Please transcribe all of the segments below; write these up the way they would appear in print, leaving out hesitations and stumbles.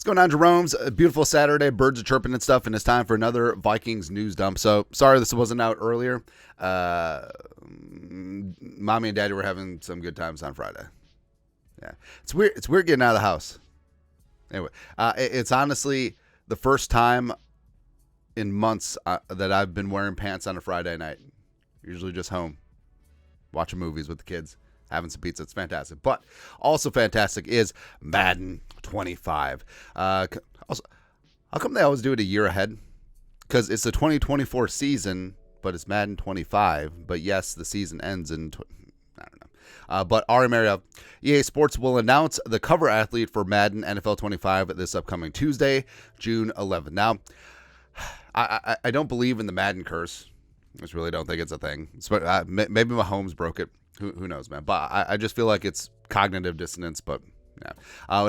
What's going on, Jerome's? A beautiful Saturday. Birds are chirping and stuff, and it's time for another Vikings news dump. So, sorry this wasn't out earlier. Mommy and Daddy were having some good times on Friday. Yeah, it's weird. It's weird getting out of the house. Anyway, it's honestly the first time in months that I've been wearing pants on a Friday night. Usually just home, watching movies with the kids, having some pizza. It's fantastic. But also fantastic is Madden 25. Also, how come they always do it a year ahead? Because it's the 2024 season, but it's Madden 25. But yes, the season ends in, I don't know. But RM area, EA Sports will announce the cover athlete for Madden NFL 25 this upcoming Tuesday, June 11th. Now, I don't believe in the Madden curse. I just really don't think it's a thing. Maybe Mahomes broke it. Who knows, man? But I just feel like it's cognitive dissonance. But yeah.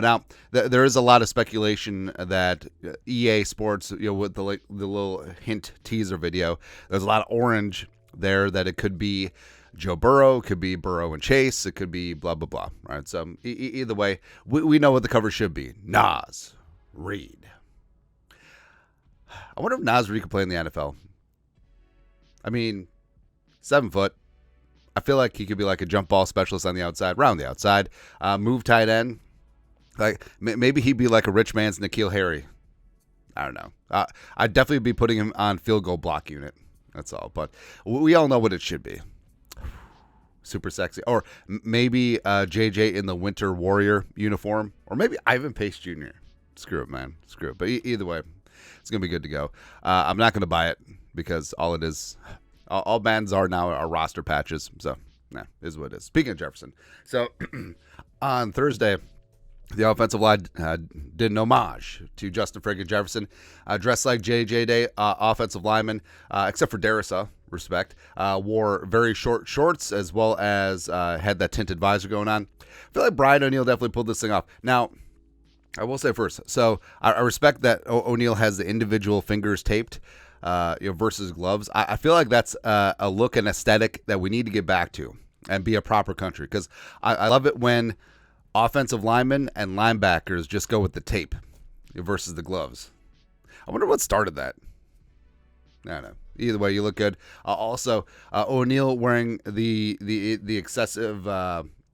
Now there is a lot of speculation that EA Sports, with the little hint teaser video, there's a lot of orange there that it could be Joe Burrow, it could be Burrow and Chase, it could be blah blah blah. Right. So either way, we know what the cover should be. Nas Reed. I wonder if Nas Reed could play in the NFL. I mean, 7 foot. I feel like he could be like a jump ball specialist on the outside, round the outside, move tight end. Like maybe he'd be like a rich man's N'Keal Harry. I don't know. I'd definitely be putting him on field goal block unit. That's all. But we all know what it should be. Super sexy. Or maybe JJ in the Winter Warrior uniform. Or maybe Ivan Pace Jr. Screw it, man. Screw it. But either way, it's going to be good to go. I'm not going to buy it because all it is, all bands are now are roster patches. So, yeah, is what it is. Speaking of Jefferson. So, on Thursday, the offensive line did an homage to Justin friggin' Jefferson. Dressed like JJ Day, offensive lineman, except for Darissa, respect. Wore very short shorts as well as had that tinted visor going on. I feel like Brian O'Neill definitely pulled this thing off. Now, I will say first, so I respect that O'Neill has the individual fingers taped versus gloves. I feel like that's a look and aesthetic that we need to get back to and be a proper country, because I love it when offensive linemen and linebackers just go with the tape versus the gloves. I wonder what started that. I don't know. Either way, you look good. Also, O'Neill wearing the excessive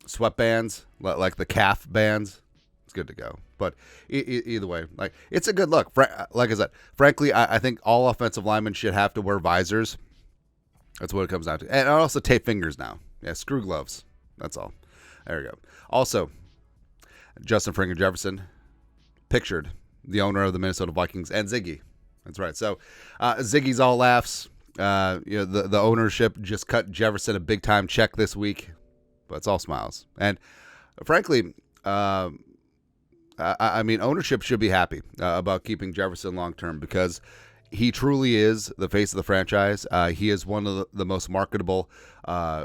sweatbands, like the calf bands. It's good to go. But either way, like it's a good look. Like I said, frankly, I think all offensive linemen should have to wear visors. That's what it comes down to. And also tape fingers now. Yeah, screw gloves. That's all. There we go. Also, Justin friggin' Jefferson pictured the owner of the Minnesota Vikings and Ziggy. That's right. So Ziggy's all laughs. The ownership just cut Jefferson a big time check this week, but it's all smiles. And frankly, I mean, ownership should be happy about keeping Jefferson long term, because he truly is the face of the franchise. He is one of the most marketable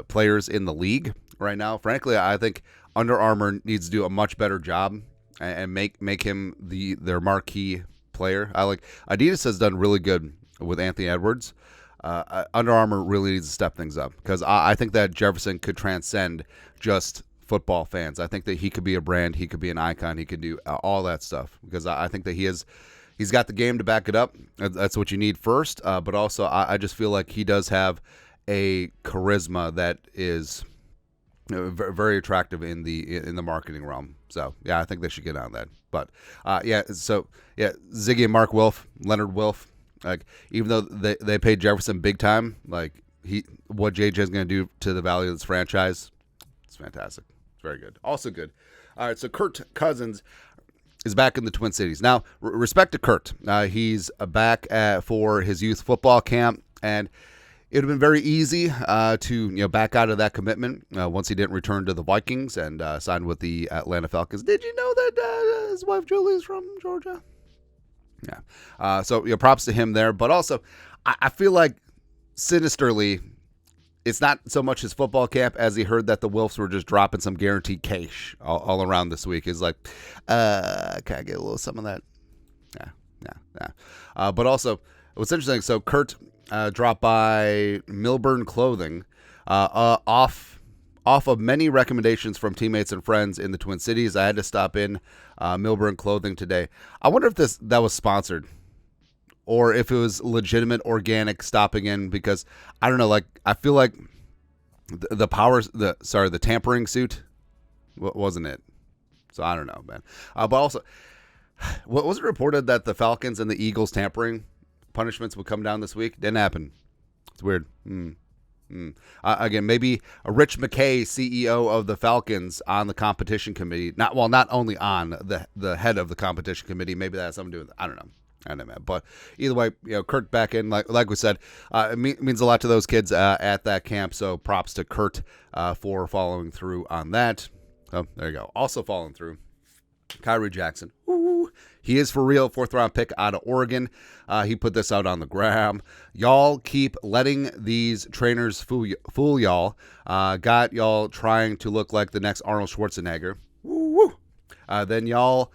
players in the league right now. Frankly, I think Under Armour needs to do a much better job and make him their marquee player. Adidas has done really good with Anthony Edwards. Under Armour really needs to step things up, because I think that Jefferson could transcend just football fans. I think that he could be a brand, he could be an icon, he could do all that stuff, because I think that he's got the game to back it up. That's what you need first, but also I just feel like he does have a charisma that is very attractive in the marketing realm. So yeah, I think they should get on that. But Ziggy and Mark Wilf, Leonard Wilf, like even though they paid Jefferson big time, like what JJ is going to do to the value of this franchise, it's fantastic. It's very good. Also good. All right, so Kirk Cousins is back in the Twin Cities. Now, respect to Kurt. He's back for his youth football camp, and it would have been very easy to back out of that commitment once he didn't return to the Vikings and sign with the Atlanta Falcons. Did you know that his wife Julie is from Georgia? Yeah. So props to him there. But also, I feel like sinisterly, it's not so much his football camp as he heard that the Wilfs were just dropping some guaranteed cash all around this week. He's like, can I get a little some of that? Yeah. But also, what's interesting, so Kurt dropped by Milburn Clothing off Off of many recommendations from teammates and friends in the Twin Cities, I had to stop in Milburn Clothing today. I wonder if that was sponsored or if it was legitimate organic stopping in, because I don't know, like I feel like the tampering suit wasn't it. So I don't know, man. But also, was it reported that the Falcons and the Eagles tampering punishments would come down this week? Didn't happen. It's weird. Again, maybe a Rich McKay, CEO of the Falcons, on the competition committee. Not only on the head of the competition committee. Maybe that has something to do with it. I don't know, man. But either way, Kurt back in, like we said, it means a lot to those kids at that camp. So props to Kurt for following through on that. So there you go. Also following through, Kyrie Jackson. Ooh, he is for real. 4th-round pick out of Oregon. He put this out on the gram. Y'all keep letting these trainers fool y'all. Got y'all trying to look like the next Arnold Schwarzenegger. Woo. Then y'all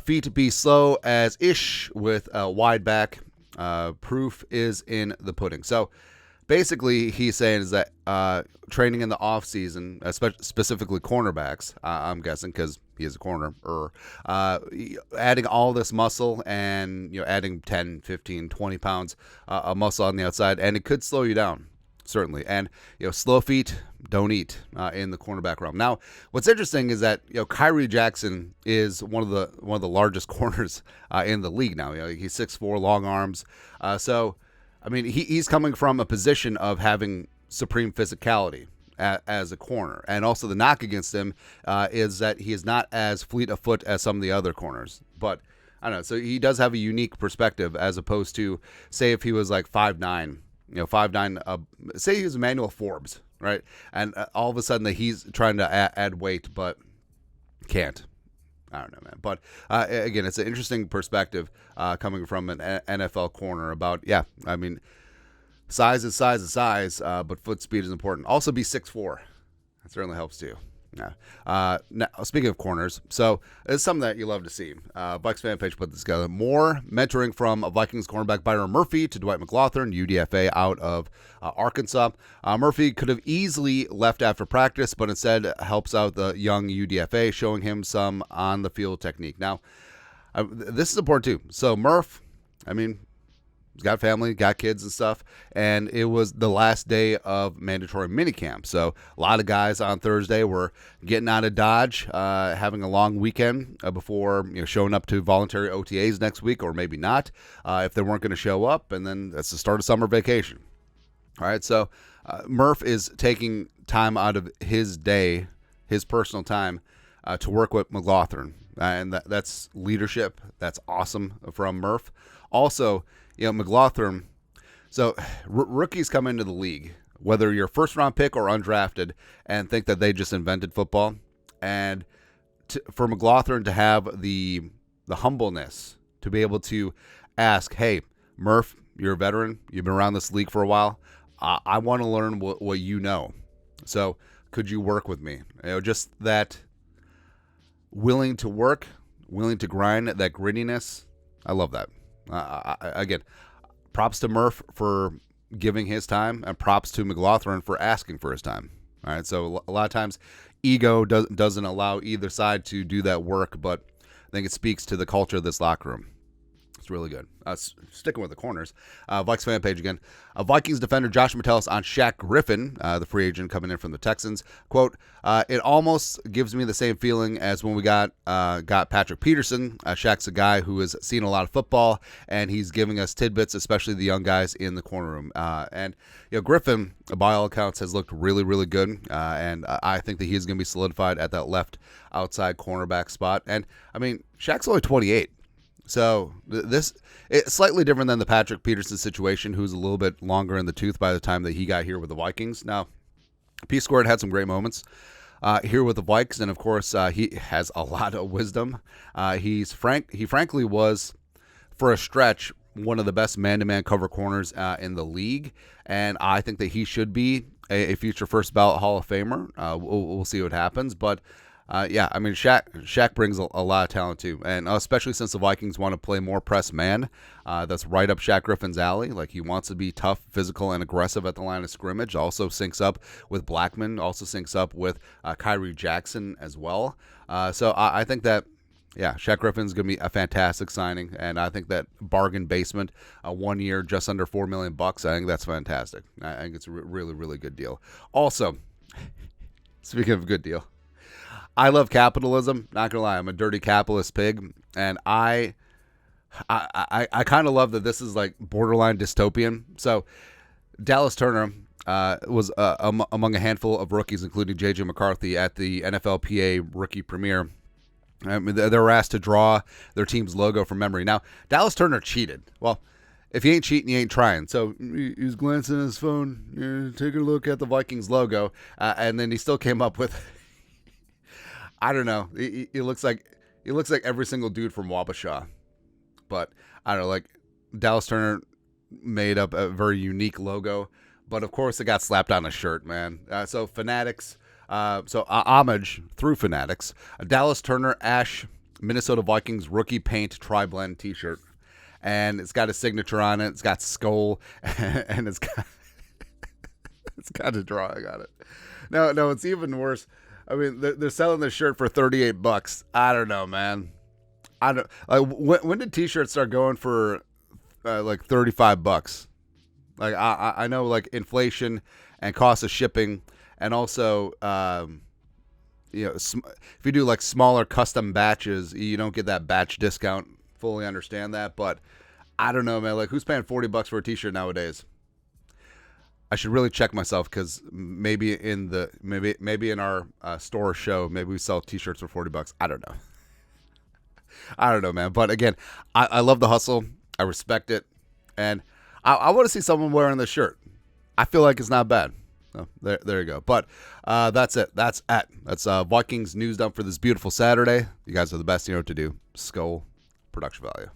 feet be slow as ish with a wide back. Proof is in the pudding. So basically, he's saying is that training in the off season, specifically cornerbacks, I'm guessing because he is a corner, adding all this muscle and adding 10, 15, 20 pounds of muscle on the outside, and it could slow you down, certainly. And slow feet don't eat in the cornerback realm. Now, what's interesting is that Kyrie Jackson is one of the largest corners in the league now. He's 6'4", long arms. So I mean, he's coming from a position of having supreme physicality as a corner. And also the knock against him is that he is not as fleet of foot as some of the other corners. But I don't know. So he does have a unique perspective as opposed to, say, if he was like 5'9", 5'9", say he was Emmanuel Forbes, right? And all of a sudden that he's trying to add weight, but can't. I don't know, man. But again, it's an interesting perspective coming from an NFL corner about, I mean, size is size, but foot speed is important. Also be 6'4". That certainly helps too. Yeah. Now, speaking of corners, so it's something that you love to see. Vikes fan page put this together. More mentoring from Vikings cornerback Byron Murphy to Dwight McLaughlin, UDFA out of Arkansas. Murphy could have easily left after practice, but instead helps out the young UDFA, showing him some on-the-field technique. Now, this is important too. So Murph, I mean, he's got family, got kids and stuff, and it was the last day of mandatory minicamp. So a lot of guys on Thursday were getting out of Dodge, having a long weekend before showing up to voluntary OTAs next week, or maybe not, if they weren't going to show up, and then that's the start of summer vacation. All right, so Murph is taking time out of his day, his personal time, to work with McLaughlin, and that's leadership. That's awesome from Murph. Also, McLaughlin, so rookies come into the league, whether you're first round pick or undrafted, and think that they just invented football. And for McLaughlin to have the humbleness to be able to ask, hey, Murph, you're a veteran. You've been around this league for a while. I want to learn what you know. So could you work with me? Just that willing to work, willing to grind, that grittiness. I love that. Again, props to Murph for giving his time, and props to McLaughlin for asking for his time. All right, so a lot of times ego doesn't allow either side to do that work, but I think it speaks to the culture of this locker room. It's really good. Sticking with the corners, Vikes fan page again. Vikings defender Josh Metellus on Shaq Griffin, the free agent coming in from the Texans. Quote, it almost gives me the same feeling as when we got Patrick Peterson. Shaq's a guy who has seen a lot of football, and he's giving us tidbits, especially the young guys in the corner room. And Griffin, by all accounts, has looked really, really good, and I think that he's going to be solidified at that left outside cornerback spot. And, I mean, Shaq's only 28. So this it's slightly different than the Patrick Peterson situation, who's a little bit longer in the tooth by the time that he got here with the Vikings. Now, P Squared had some great moments here with the Vikes, and of course he has a lot of wisdom. He frankly was, for a stretch, one of the best man-to-man cover corners in the league, and I think that he should be a future first ballot Hall of Famer. We'll see what happens, but Yeah, I mean, Shaq brings a lot of talent too, and especially since the Vikings want to play more press man, that's right up Shaq Griffin's alley. Like, he wants to be tough, physical, and aggressive at the line of scrimmage. Also syncs up with Blackman. Also syncs up with Kyrie Jackson as well. So I think that. Yeah, Shaq Griffin's going to be a fantastic signing, and I think that bargain basement, 1 year, just under $4 million, I think that's fantastic. I think it's a really, really good deal. Also, speaking of a good deal, I love capitalism. Not gonna lie, I'm a dirty capitalist pig, and I kind of love that this is like borderline dystopian. So, Dallas Turner was among a handful of rookies, including J.J. McCarthy, at the NFLPA rookie premiere. I mean, they were asked to draw their team's logo from memory. Now, Dallas Turner cheated. Well, if you ain't cheating, you ain't trying. So he's glancing at his phone, taking a look at the Vikings logo, and then he still came up with, I don't know. He looks like every single dude from Wabasha, but I don't know. Like, Dallas Turner made up a very unique logo, but of course it got slapped on a shirt, man. So Fanatics. Homage through Fanatics, a Dallas Turner Ash Minnesota Vikings rookie paint tri-blend t-shirt, and it's got a signature on it. It's got skull, and it's got a drawing on it. No, it's even worse. I mean, they're selling this shirt for $38. I don't know, man. I don't like when did t-shirts start going for like $35? Like, I know, like, inflation and cost of shipping. And also, if you do like smaller custom batches, you don't get that batch discount. Fully understand that, but I don't know, man. Like, who's paying $40 for a t-shirt nowadays? I should really check myself, because maybe in our store show, maybe we sell t-shirts for $40. I don't know. I don't know, man. But again, I love the hustle. I respect it, and I want to see someone wearing this shirt. I feel like it's not bad. Oh, there you go. But that's it. That's Vikings news dump for this beautiful Saturday. You guys are the best. You know what to do. Skull production value.